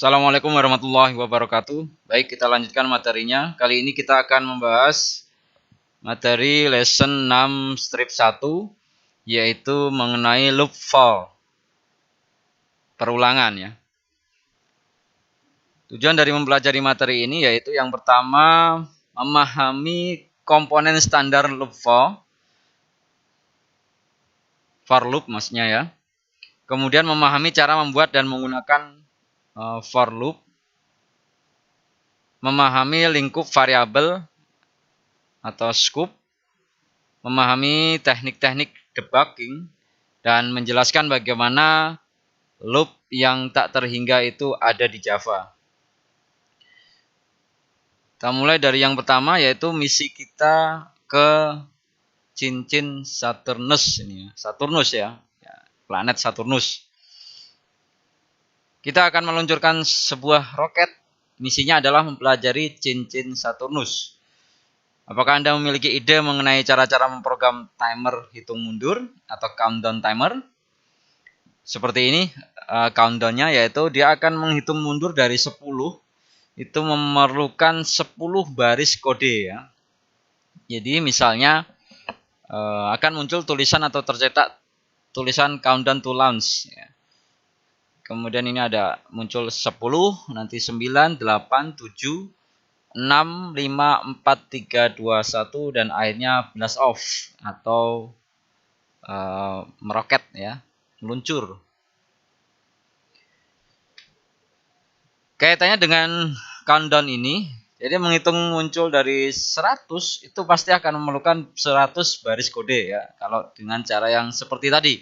Assalamualaikum warahmatullahi wabarakatuh. Baik, kita lanjutkan materinya. Kali ini kita akan membahas materi lesson 6 strip 1, yaitu mengenai loop for. Perulangan ya. Tujuan dari mempelajari materi ini yaitu yang pertama, memahami komponen standar loop for loop maksudnya ya. Kemudian memahami cara membuat dan menggunakan for loop, memahami lingkup variabel atau scope, memahami teknik-teknik debugging, dan menjelaskan bagaimana loop yang tak terhingga itu ada di Java. Kita mulai dari yang pertama, yaitu misi kita ke cincin Saturnus ini, Saturnus ya, planet Saturnus. Kita akan meluncurkan sebuah roket. Misinya adalah mempelajari cincin Saturnus. Apakah Anda memiliki ide mengenai cara-cara memprogram timer hitung mundur atau countdown timer? Seperti ini countdownnya, yaitu dia akan menghitung mundur dari 10. Itu memerlukan 10 baris kode ya. Jadi misalnya akan muncul tulisan atau tercetak tulisan countdown to launch ya. Kemudian ini ada muncul 10, nanti 9, 8, 7, 6, 5, 4, 3, 2, 1, dan akhirnya blast off atau meroket ya, meluncur. Kaitannya dengan countdown ini, jadi menghitung muncul dari 100 itu pasti akan memerlukan 100 baris kode ya, kalau dengan cara yang seperti tadi.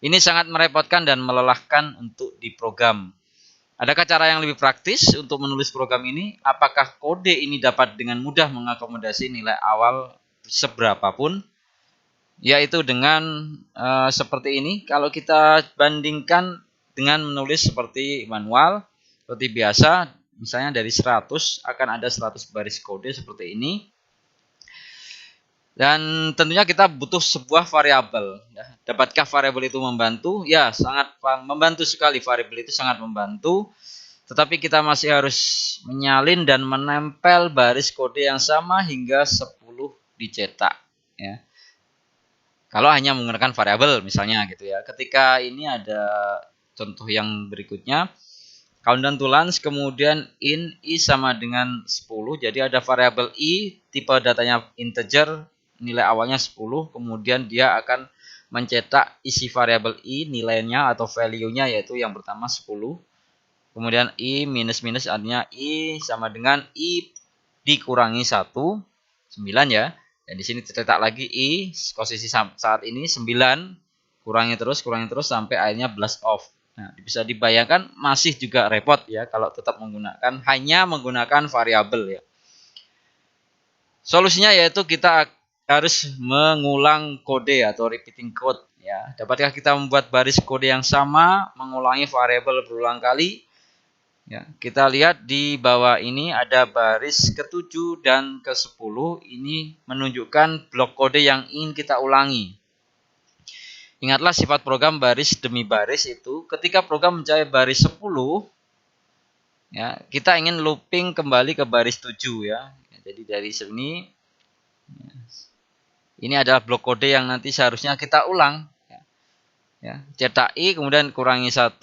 Ini sangat merepotkan dan melelahkan untuk diprogram. Adakah cara yang lebih praktis untuk menulis program ini? Apakah kode ini dapat dengan mudah mengakomodasi nilai awal seberapapun? Yaitu dengan seperti ini. Kalau kita bandingkan dengan menulis seperti manual, seperti biasa, misalnya dari 100 akan ada 100 baris kode seperti ini. Dan tentunya kita butuh sebuah variabel. Dapatkah variabel itu membantu? Ya, sangat membantu sekali. Variabel itu sangat membantu. Tetapi kita masih harus menyalin dan menempel baris kode yang sama hingga 10 dicetak. Ya. Kalau hanya menggunakan variabel misalnya gitu ya. Ketika ini ada contoh yang berikutnya. Countdown to launch, kemudian in i sama dengan 10. Jadi ada variabel i, tipe datanya integer, nilai awalnya 10. Kemudian dia akan mencetak isi variabel i, nilainya atau value-nya, yaitu yang pertama 10. Kemudian i minus artinya i sama dengan i dikurangi 1, 9 ya. Dan di sini tercetak lagi i, posisi saat ini 9, kurangi terus sampai akhirnya blast off. Nah, bisa dibayangkan masih juga repot ya kalau tetap hanya menggunakan variabel ya. Solusinya yaitu kita harus mengulang kode atau repeating code ya. Dapatkah kita membuat baris kode yang sama, mengulangi variabel berulang kali? Ya, kita lihat di bawah ini ada baris ke-7 dan ke-10. Ini menunjukkan blok kode yang ingin kita ulangi. Ingatlah sifat program baris demi baris itu. Ketika program mencapai baris 10, ya, kita ingin looping kembali ke baris 7 ya. Jadi dari sini, ini adalah blok kode yang nanti seharusnya kita ulang. Ya, cetak i kemudian kurangi 1,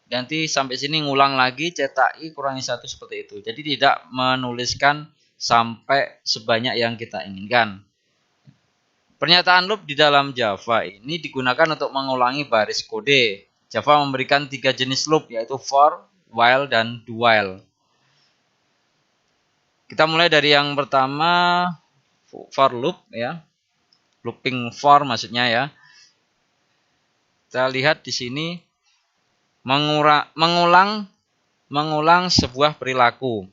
nanti sampai sini ngulang lagi, cetak i kurangi 1 seperti itu. Jadi tidak menuliskan sampai sebanyak yang kita inginkan. Pernyataan loop di dalam Java ini digunakan untuk mengulangi baris kode. Java memberikan 3 jenis loop, yaitu for, while, dan do while. Kita mulai dari yang pertama, for loop ya. Looping for maksudnya ya. Kita lihat di sini mengulang sebuah perilaku.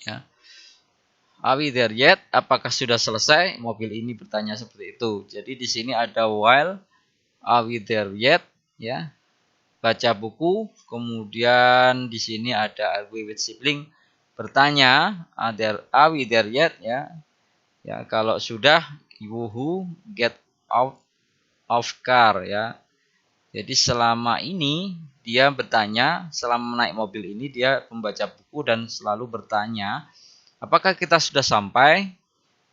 Ya. Are we there yet? Apakah sudah selesai? Mobil ini bertanya seperti itu. Jadi di sini ada while, are we there yet? Ya, baca buku. Kemudian di sini ada are we with sibling bertanya, are we there yet? Ya, ya kalau sudah, woohoo, get out of car ya. Jadi selama ini dia bertanya selama naik mobil ini, dia membaca buku dan selalu bertanya, apakah kita sudah sampai?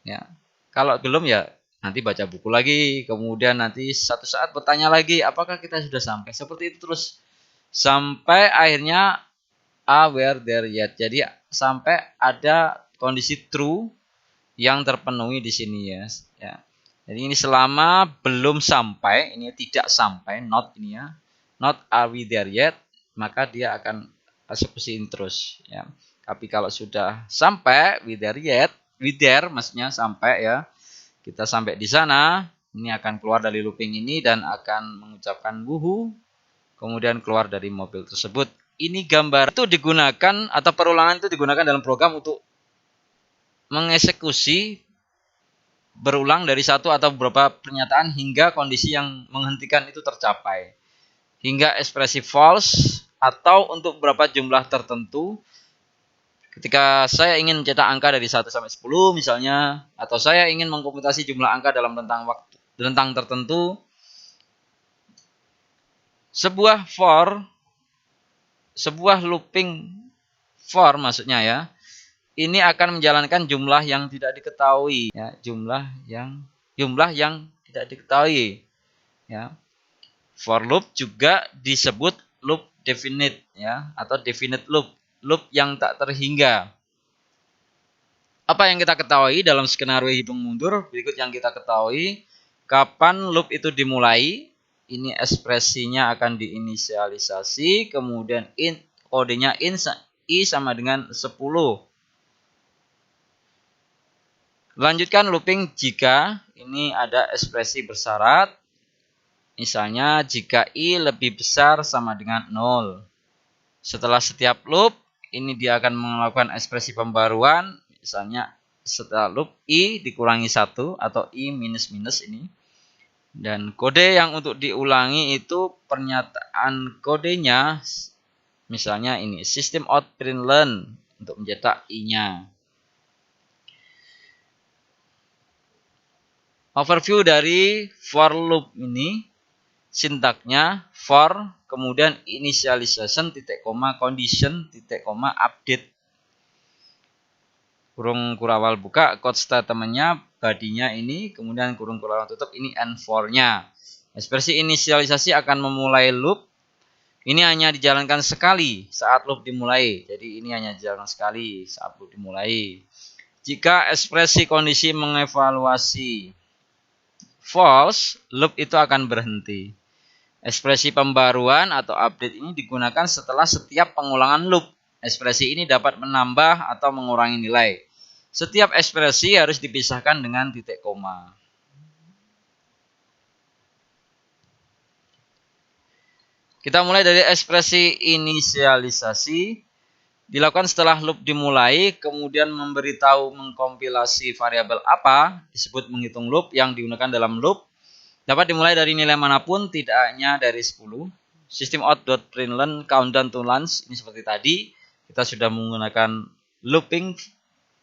Ya, kalau belum ya nanti baca buku lagi, kemudian nanti satu saat bertanya lagi, apakah kita sudah sampai? Seperti itu terus sampai akhirnya were there yet. Jadi sampai ada kondisi true yang terpenuhi di sini ya. Ya. Jadi ini selama belum sampai, ini tidak sampai, not ini ya. Not are we there yet, maka dia akan eksekusiin terus ya. Tapi kalau sudah sampai we there maksudnya sampai ya. Kita sampai di sana, ini akan keluar dari looping ini dan akan mengucapkan wuhu, kemudian keluar dari mobil tersebut. Ini gambar itu digunakan atau perulangan itu digunakan dalam program untuk mengeksekusi berulang dari satu atau beberapa pernyataan hingga kondisi yang menghentikan itu tercapai. Hingga ekspresi false atau untuk beberapa jumlah tertentu. Ketika saya ingin mencetak angka dari 1 sampai 10 misalnya, atau saya ingin mengkomputasi jumlah angka dalam rentang tertentu, sebuah looping for maksudnya ya, ini akan menjalankan jumlah yang tidak diketahui ya, jumlah yang tidak diketahui ya. For loop juga disebut loop definite ya, atau definite loop yang tak terhingga. Apa yang kita ketahui dalam skenario hitung mundur? Berikut yang kita ketahui. Kapan loop itu dimulai? Ini ekspresinya akan diinisialisasi, kemudian kodenya i sama dengan 10. Lanjutkan looping jika ini ada ekspresi bersyarat. Misalnya jika i lebih besar sama dengan 0. Setelah setiap loop, ini dia akan melakukan ekspresi pembaruan. Misalnya setelah loop i dikurangi 1 atau i minus ini. Dan kode yang untuk diulangi itu pernyataan kodenya. Misalnya ini system out println untuk mencetak i-nya. Overview dari for loop ini. Sintaknya for, kemudian initialization, titik koma, condition, titik koma, update. Kurung kurawal buka, code statementnya, badinya ini, kemudian kurung kurawal tutup, ini and for-nya. Ekspresi inisialisasi akan memulai loop. Ini hanya dijalankan sekali saat loop dimulai. Jadi ini hanya dijalankan sekali saat loop dimulai. Jika ekspresi kondisi mengevaluasi false, loop itu akan berhenti. Ekspresi pembaruan atau update ini digunakan setelah setiap pengulangan loop. Ekspresi ini dapat menambah atau mengurangi nilai. Setiap ekspresi harus dipisahkan dengan titik koma. Kita mulai dari ekspresi inisialisasi. Dilakukan setelah loop dimulai, kemudian memberitahu mengkompilasi variabel apa, disebut menghitung loop yang digunakan dalam loop. Dapat dimulai dari nilai manapun, tidak hanya dari 10. System out.println countdown to launch, ini seperti tadi. Kita sudah menggunakan looping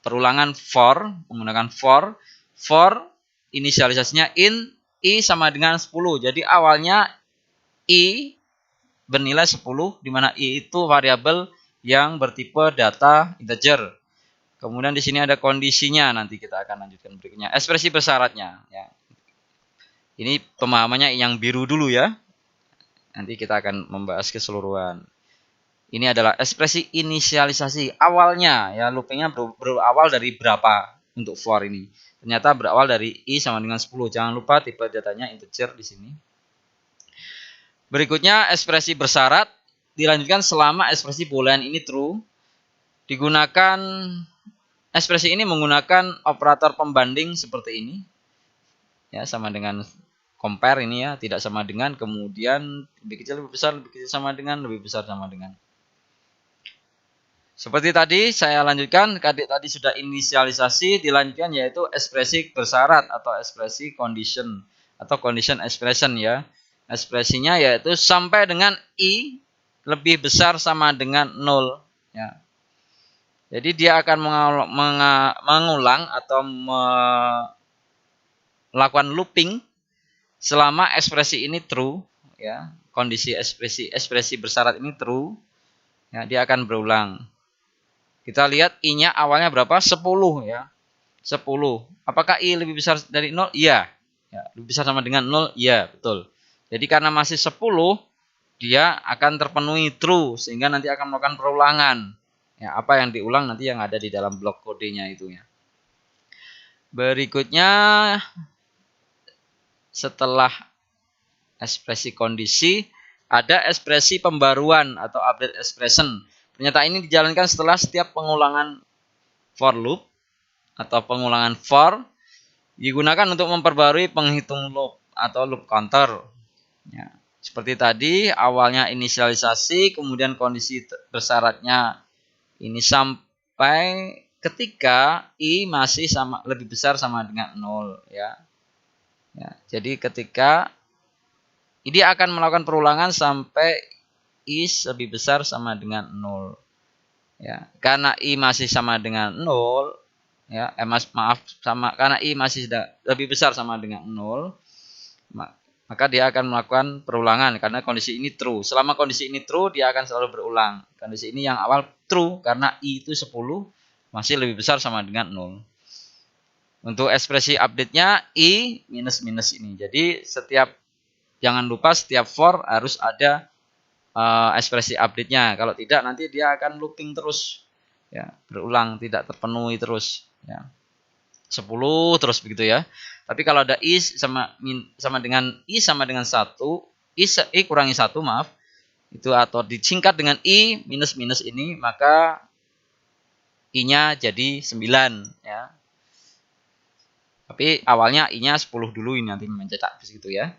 perulangan for, menggunakan for inisialisasinya i sama dengan 10. Jadi awalnya i bernilai 10, di mana i itu variabel yang bertipe data integer. Kemudian di sini ada kondisinya, nanti kita akan lanjutkan berikutnya. Ekspresi bersyaratnya ya. Ini pemahamannya yang biru dulu ya. Nanti kita akan membahas keseluruhan. Ini adalah ekspresi inisialisasi awalnya ya, loopingnya berawal dari berapa untuk for ini. Ternyata berawal dari i sama dengan 10. Jangan lupa tipe datanya integer di sini. Berikutnya ekspresi bersyarat dilanjutkan selama ekspresi boolean ini true. Digunakan ekspresi ini menggunakan operator pembanding seperti ini. Ya, sama dengan compare ini ya, tidak sama dengan, kemudian lebih kecil lebih besar, lebih kecil sama dengan, lebih besar sama dengan. Seperti tadi saya lanjutkan, tadi sudah inisialisasi, dilanjutkan yaitu ekspresi bersyarat atau ekspresi condition atau condition expression ya. Ekspresinya yaitu sampai dengan i lebih besar sama dengan 0 ya. Jadi dia akan mengulang atau melakukan looping selama ekspresi ini true ya, kondisi ekspresi bersyarat ini true, ya, dia akan berulang. Kita lihat I-nya awalnya berapa? 10 ya. 10. Apakah I lebih besar dari 0? Iya. Ya, lebih besar sama dengan 0? Iya, betul. Jadi karena masih 10, dia akan terpenuhi true sehingga nanti akan melakukan perulangan. Ya, apa yang diulang nanti yang ada di dalam blok kodenya itu ya. Berikutnya setelah ekspresi kondisi ada ekspresi pembaruan atau update expression. Pernyataan ini dijalankan setelah setiap pengulangan for loop atau pengulangan for digunakan untuk memperbarui penghitung loop atau loop counter. Ya, seperti tadi awalnya inisialisasi, kemudian kondisi bersyaratnya ini sampai ketika I masih lebih besar sama dengan 0 ya. Ya, jadi ketika ini akan melakukan perulangan sampai I lebih besar sama dengan 0. Ya, karena I masih sama dengan 0, ya, karena I masih lebih besar sama dengan 0, maka dia akan melakukan perulangan karena kondisi ini true. Selama kondisi ini true, dia akan selalu berulang. Kondisi ini yang awal true karena I itu 10 masih lebih besar sama dengan 0. Untuk ekspresi update-nya I minus ini. Jadi jangan lupa setiap for harus ada ekspresi update-nya. Kalau tidak nanti dia akan looping terus. Ya, berulang, tidak terpenuhi terus. Ya. 10 terus begitu ya. Tapi kalau ada I sama dengan 1, I kurangi 1, maaf. Itu atau disingkat dengan I minus ini, maka I-nya jadi 9 ya. Tapi awalnya I-nya 10 dulu ini nanti mencetak begitu ya.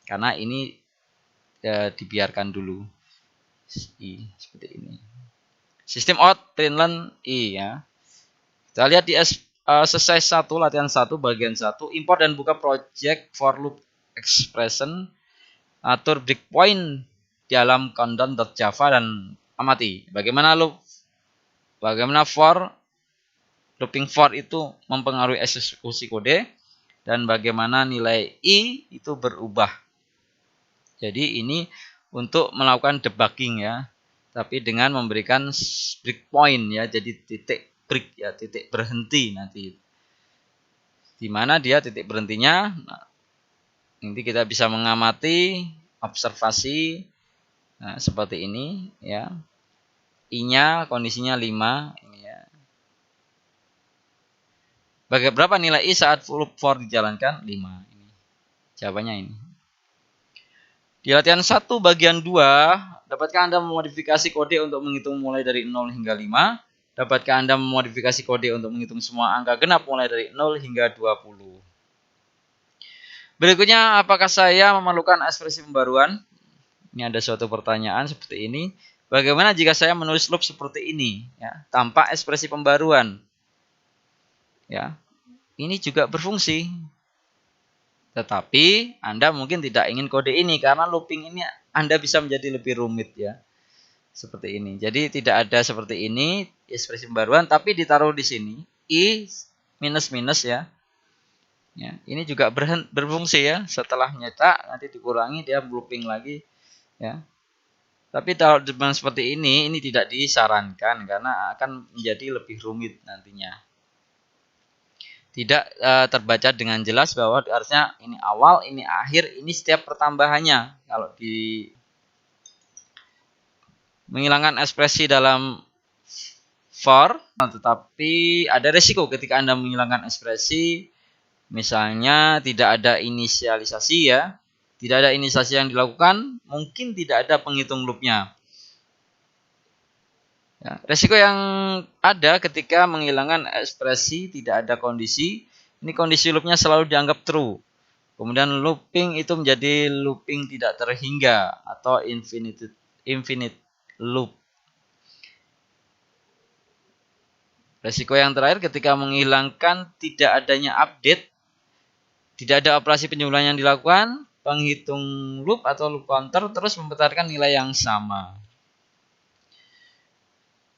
Karena ini dibiarkan dulu. I seperti ini. Sistem out println I ya. Kita lihat di selesai 1 latihan 1 bagian 1 import dan buka project for loop expression, atur breakpoint dalam countdown.java dan amati bagaimana for looping for itu mempengaruhi eksekusi kode dan bagaimana nilai I itu berubah. Jadi ini untuk melakukan debugging ya, tapi dengan memberikan breakpoint ya, jadi titik break ya, titik berhenti nanti. Di mana dia titik berhentinya? Nah, nanti kita bisa mengamati observasi seperti ini ya. I-nya kondisinya 5 ini ya. Berapa nilai I saat loop for dijalankan? 5 ini. Jawabannya ini. Di latihan 1 bagian 2, dapatkah Anda memodifikasi kode untuk menghitung mulai dari 0 hingga 5? Dapatkah Anda memodifikasi kode untuk menghitung semua angka genap mulai dari 0 hingga 20? Berikutnya, apakah saya memerlukan ekspresi pembaruan? Ini ada suatu pertanyaan seperti ini. Bagaimana jika saya menulis loop seperti ini ya, tanpa ekspresi pembaruan? Ya. Ini juga berfungsi. Tetapi Anda mungkin tidak ingin kode ini karena looping ini Anda bisa menjadi lebih rumit ya. Seperti ini. Jadi tidak ada seperti ini ekspresi pembaruan tapi ditaruh di sini I minus ya. Ya, ini juga berfungsi ya. Setelah nyetak nanti dikurangi dia looping lagi ya. Tapi kalau seperti ini tidak disarankan karena akan menjadi lebih rumit nantinya. Tidak terbaca dengan jelas bahwa harusnya ini awal, ini akhir, ini setiap pertambahannya. Kalau di menghilangkan ekspresi dalam for, tetapi ada resiko ketika Anda menghilangkan ekspresi, misalnya tidak ada inisialisasi ya, tidak ada inisialisasi yang dilakukan, mungkin tidak ada penghitung loopnya. Ya, resiko yang ada ketika menghilangkan ekspresi tidak ada kondisi, ini kondisi loopnya selalu dianggap true. Kemudian looping itu menjadi looping tidak terhingga atau infinite loop. Resiko yang terakhir ketika menghilangkan tidak adanya update, tidak ada operasi penjumlahan yang dilakukan, penghitung loop atau loop counter terus mempertahankan nilai yang sama.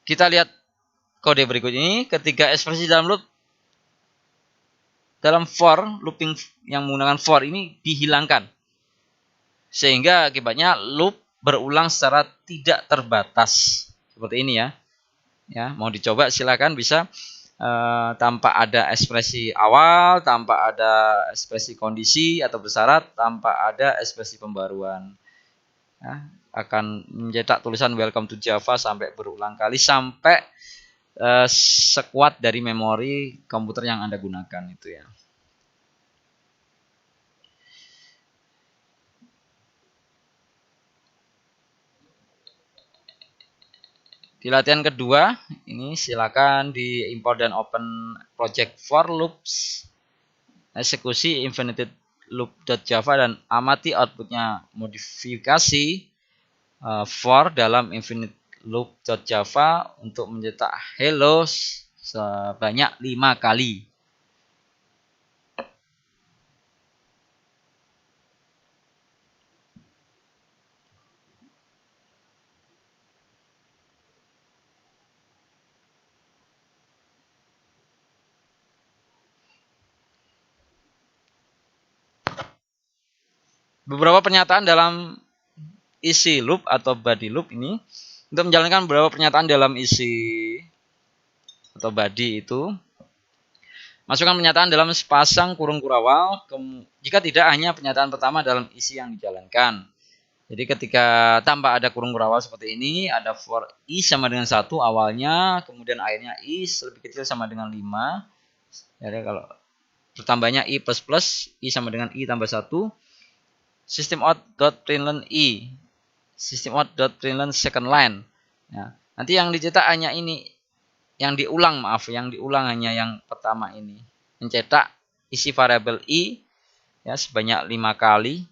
Kita lihat kode berikut ini. Ketika ekspresi dalam for, looping yang menggunakan for ini dihilangkan. Sehingga akibatnya loop berulang secara tidak terbatas. Seperti ini ya. Ya, mau dicoba silakan bisa tanpa ada ekspresi awal, tanpa ada ekspresi kondisi atau bersyarat, tanpa ada ekspresi pembaruan. Ya, akan mencetak tulisan welcome to Java sampai berulang kali sampai sekuat dari memori komputer yang Anda gunakan itu ya. Di latihan kedua, ini silakan di import dan open project for loops, eksekusi infinited loop.java dan amati outputnya modifikasi for dalam infinite loop.java untuk mencetak hello sebanyak 5 kali. Beberapa pernyataan dalam isi loop atau body loop ini, untuk menjalankan beberapa pernyataan dalam isi atau body itu, masukkan pernyataan dalam sepasang kurung kurawal jika tidak hanya pernyataan pertama dalam isi yang dijalankan. Jadi ketika tanpa ada kurung kurawal seperti ini, ada for i sama dengan 1 awalnya, kemudian akhirnya i lebih kecil sama dengan 5. Jadi kalau bertambahnya i plus plus, i sama dengan i tambah 1. System out.println i. System out.println second line. Ya, nanti yang dicetak hanya ini, yang diulang hanya yang pertama ini. Mencetak isi variabel i ya sebanyak 5 kali.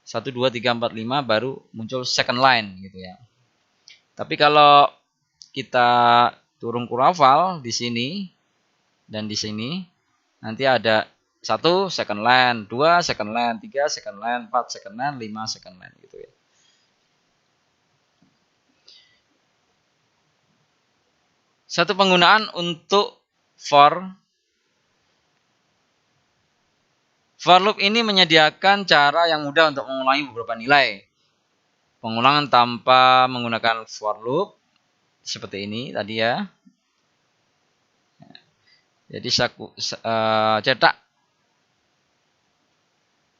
1, 2, 3, 4, 5 baru muncul second line gitu ya. Tapi kalau kita turun kurawal di sini dan di sini, nanti ada 1 second line, 2 second line, 3 second line, 4 second line, 5 second line gitu ya. Satu penggunaan untuk for loop ini menyediakan cara yang mudah untuk mengulangi beberapa nilai. Pengulangan tanpa menggunakan for loop seperti ini tadi ya. Jadi cetak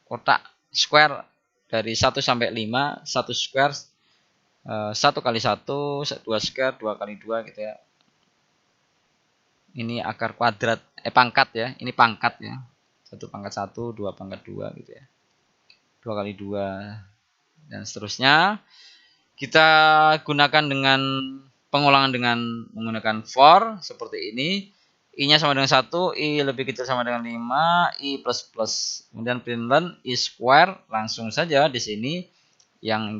kotak square dari 1 sampai 5, 1 square 1 kali 1, 2 square 2 kali 2 gitu ya. Ini akar kuadrat pangkat ya, ini pangkat ya. 1 pangkat 1, 2 pangkat 2 gitu ya. 2 kali 2 dan seterusnya. Kita gunakan dengan pengulangan dengan menggunakan for seperti ini. I-nya sama dengan 1, I lebih kecil sama dengan 5, I plus plus. Kemudian println I square, langsung saja di sini yang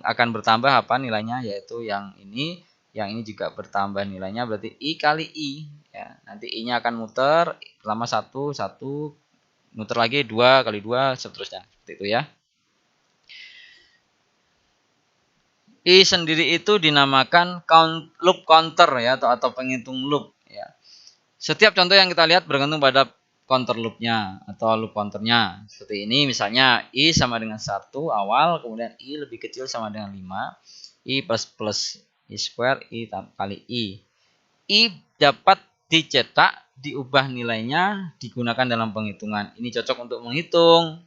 akan bertambah apa nilainya, yaitu yang ini juga bertambah nilainya, berarti I kali I ya. Nanti I-nya akan muter selama 1 muter lagi 2 kali 2 seterusnya. Seperti itu ya. I sendiri itu dinamakan loop counter ya atau penghitung loop ya. Setiap contoh yang kita lihat bergantung pada counter loopnya atau loop counternya. Seperti ini misalnya I sama dengan 1 awal, kemudian I lebih kecil sama dengan 5, I plus plus, I square, I kali I. I dapat dicetak, diubah nilainya, digunakan dalam penghitungan. Ini cocok untuk menghitung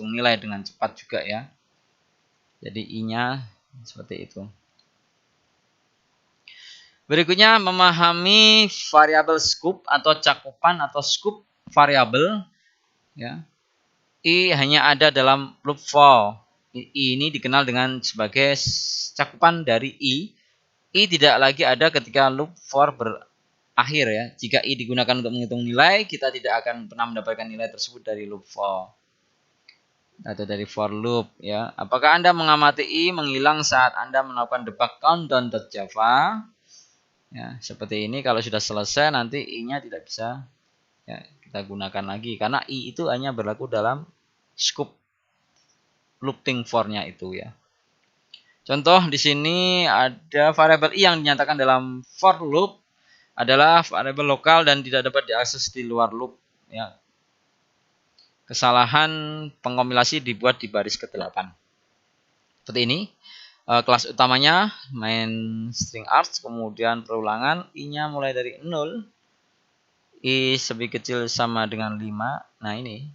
nilai dengan cepat juga ya. Jadi I-nya seperti itu. Berikutnya memahami variabel scope atau cakupan atau scope variabel ya. I hanya ada dalam loop for. I ini dikenal dengan sebagai cakupan dari I. I tidak lagi ada ketika loop for berakhir ya. Jika I digunakan untuk menghitung nilai, kita tidak akan pernah mendapatkan nilai tersebut dari loop for atau dari for loop ya. Apakah Anda mengamati I menghilang saat Anda melakukan debug countdown.java? Ya, seperti ini. Kalau sudah selesai nanti I-nya tidak bisa ya, kita gunakan lagi karena I itu hanya berlaku dalam scope looping for-nya itu ya. Contoh di sini ada variabel I yang dinyatakan dalam for loop adalah variabel lokal dan tidak dapat diakses di luar loop ya. kesalahan pengkompilasi dibuat di baris ke-8. Seperti ini. Kelas utamanya main string arts, kemudian perulangan, i-nya mulai dari 0, i lebih kecil sama dengan 5. Nah ini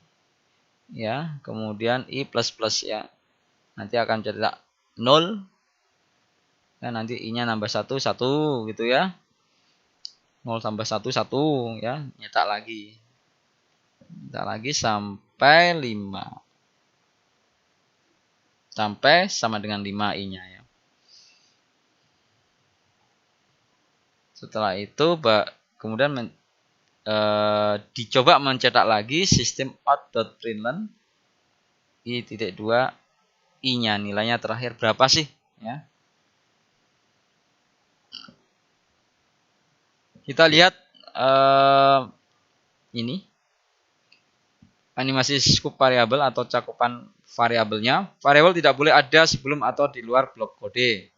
ya, kemudian i plus plus ya, nanti akan cetak 0 dan nanti i-nya nambah 1 gitu ya, 0 tambah 1 ya, nyetak lagi sampai 5, sampai sama dengan 5 i-nya ya. Setelah itu kemudian dicoba mencetak lagi sistem out.println i.2 i-nya nilainya terakhir berapa sih ya. Kita lihat ini animasi scope variabel atau cakupan variabelnya. Variabel tidak boleh ada sebelum atau di luar blok kode.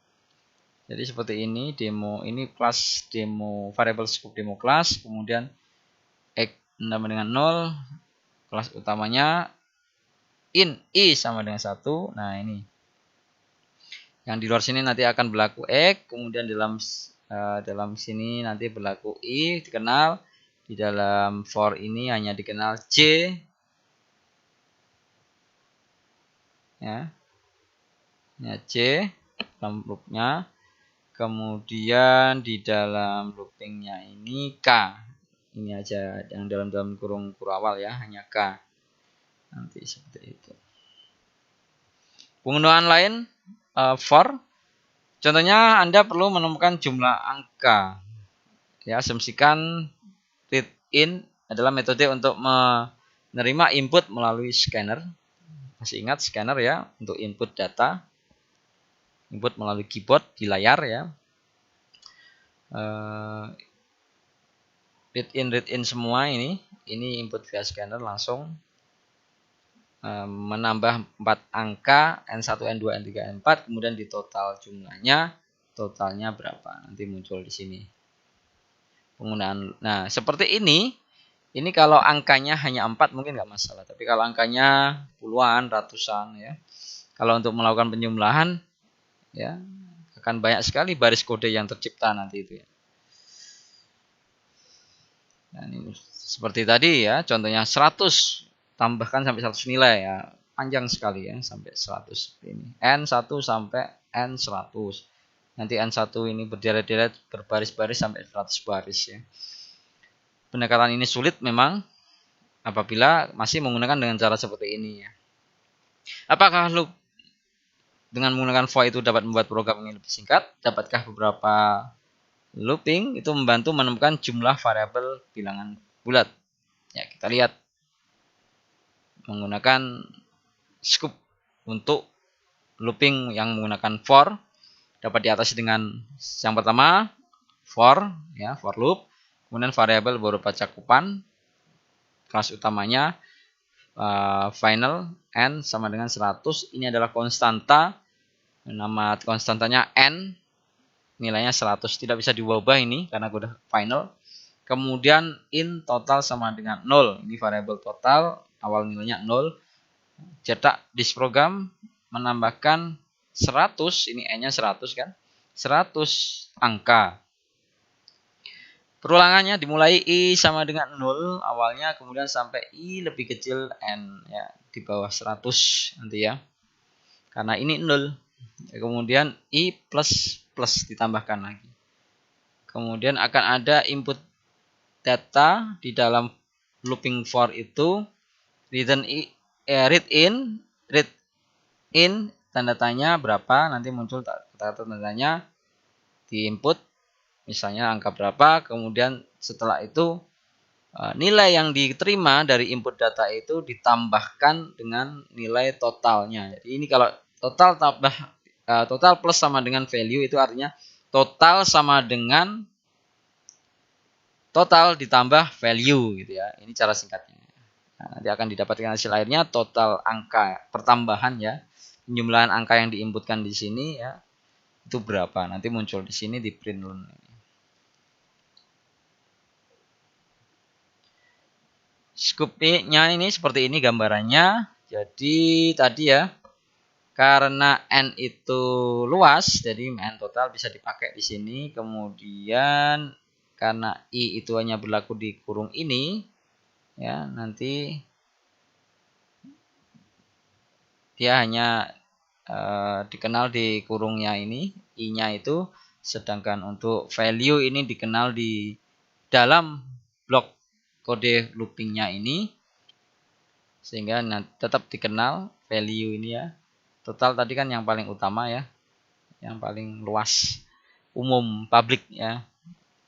Jadi seperti ini demo, ini kelas demo variabel scope demo kelas, kemudian x sama dengan 0, kelas utamanya in i sama dengan 1. Nah ini yang di luar sini nanti akan berlaku x, kemudian dalam sini nanti berlaku i dikenal, di dalam for ini hanya dikenal c ya, c dalam loopnya. Kemudian di dalam loopingnya ini K. Ini aja yang dalam kurung awal ya, hanya K. Nanti seperti itu. Penggunaan lain for. Contohnya Anda perlu menemukan jumlah angka. Ya, asumsikan read in adalah metode untuk menerima input melalui scanner. Masih ingat scanner ya, untuk input data. Input melalui keyboard di layar ya. Read in semua ini input via scanner langsung menambah 4 angka N1, N2, N3, N4, kemudian di total jumlahnya, totalnya berapa nanti muncul di sini penggunaan. Nah seperti ini kalau angkanya hanya 4 mungkin nggak masalah, tapi kalau angkanya puluhan, ratusan ya, kalau untuk melakukan penjumlahan ya akan banyak sekali baris kode yang tercipta nanti itu ya. Dan ini seperti tadi ya, contohnya 100 tambahkan sampai 100 nilai ya, panjang sekali ya sampai 100 ini. N1 sampai N100. Nanti N1 ini berderet-deret berbaris-baris sampai 100 baris ya. Pendekatan ini sulit memang apabila masih menggunakan dengan cara seperti ini ya. Apakah loop dengan menggunakan for itu dapat membuat program ini lebih singkat? Dapatkah beberapa looping itu membantu menemukan jumlah variabel bilangan bulat? Ya, kita lihat menggunakan scope untuk looping yang menggunakan for dapat diatasi dengan yang pertama for ya, for loop, kemudian variabel berupa cakupan, kelas utamanya final n sama dengan 100. Ini adalah konstanta, nama konstantanya n, nilainya 100, tidak bisa diubah ini karena udah final. Kemudian in total sama dengan 0, ini variabel total, awal nilainya 0. Cetak this program menambahkan 100, ini n-nya 100 kan, 100 angka. Perulangannya dimulai i sama dengan 0 awalnya, kemudian sampai i lebih kecil n ya, di bawah 100 nanti ya. Karena ini 0. Kemudian i plus plus ditambahkan lagi. Kemudian akan ada input data di dalam looping for itu, read in tanda tanya berapa, nanti muncul tanda tanya di input misalnya angka berapa, kemudian setelah itu nilai yang diterima dari input data itu ditambahkan dengan nilai totalnya. Jadi ini kalau total plus sama dengan value itu artinya total sama dengan total ditambah value gitu ya. Ini cara singkatnya. Nah, nanti akan didapatkan hasil akhirnya total angka pertambahan ya. Penjumlahan angka yang diinputkan di sini ya. Itu berapa? Nanti muncul di sini di println ini. Scoop-nya ini seperti ini gambarannya. Jadi tadi ya, karena N itu luas, jadi N total bisa dipakai di sini. Kemudian karena I itu hanya berlaku di kurung ini, ya nanti dia hanya dikenal di kurungnya ini, I-nya itu. Sedangkan untuk value ini dikenal di dalam blok kode loopingnya ini, sehingga tetap dikenal value ini ya. Total tadi kan yang paling utama ya, yang paling luas, umum, public ya.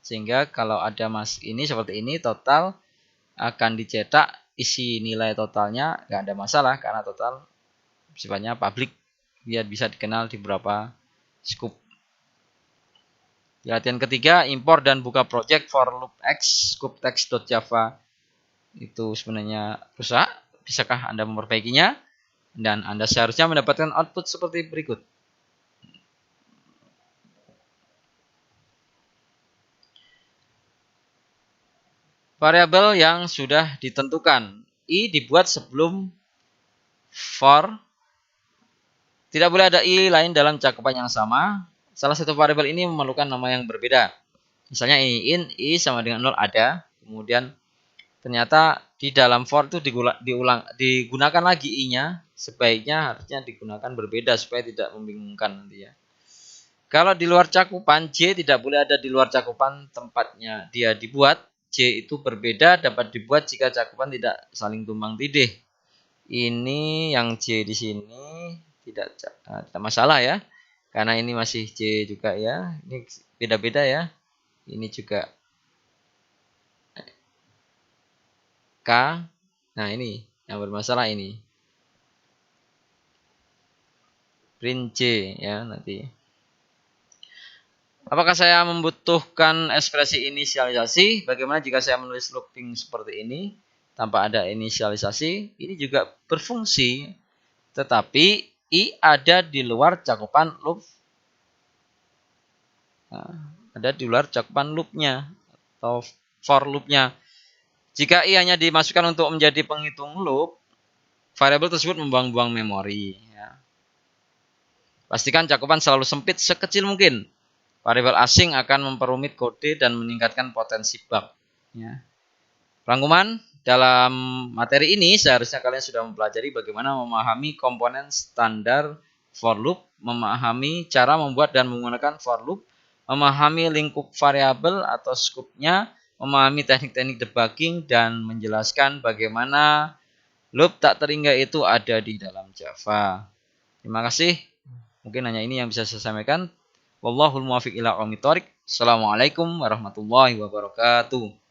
Sehingga kalau ada ini seperti ini, total akan dicetak isi nilai totalnya nggak ada masalah karena total sifatnya public, biar bisa dikenal di beberapa scoop. Di latihan ketiga, import dan buka project for loop X scoop text.java itu sebenarnya rusak. Bisakah Anda memperbaikinya? Dan Anda seharusnya mendapatkan output seperti berikut. Variabel yang sudah ditentukan. I dibuat sebelum for. Tidak boleh ada I lain dalam cakupan yang sama. Salah satu variabel ini memerlukan nama yang berbeda. Misalnya ini in, I sama dengan 0 ada. Kemudian ternyata di dalam for itu digunakan lagi I-nya. Sebaiknya harusnya digunakan berbeda supaya tidak membingungkan nanti ya. Kalau di luar cakupan, J tidak boleh ada di luar cakupan tempatnya dia dibuat. J itu berbeda dapat dibuat jika cakupan tidak saling tumbang tindih. Ini yang J di sini tidak masalah ya. Karena ini masih J juga ya. Ini beda-beda ya. Ini juga K. Nah ini yang bermasalah ini. Print J ya nanti. Apakah saya membutuhkan ekspresi inisialisasi? Bagaimana jika saya menulis looping seperti ini tanpa ada inisialisasi? Ini juga berfungsi, tetapi I ada di luar cakupan loop. Nah, ada di luar cakupan loopnya atau for loopnya. Jika I hanya dimasukkan untuk menjadi penghitung loop, variabel tersebut membuang-buang memori. Ya. Pastikan cakupan selalu sempit sekecil mungkin. Variabel asing akan memperumit kode dan meningkatkan potensi bug. Ya. Rangkuman, dalam materi ini seharusnya kalian sudah mempelajari bagaimana memahami komponen standar for loop, memahami cara membuat dan menggunakan for loop, memahami lingkup variabel atau scoop-nya, memahami teknik-teknik debugging, dan menjelaskan bagaimana loop tak terhingga itu ada di dalam Java. Terima kasih. Mungkin hanya ini yang bisa saya sampaikan. Wallahul muwaffiq ila aqwamit thoriq. Assalamualaikum warahmatullahi wabarakatuh.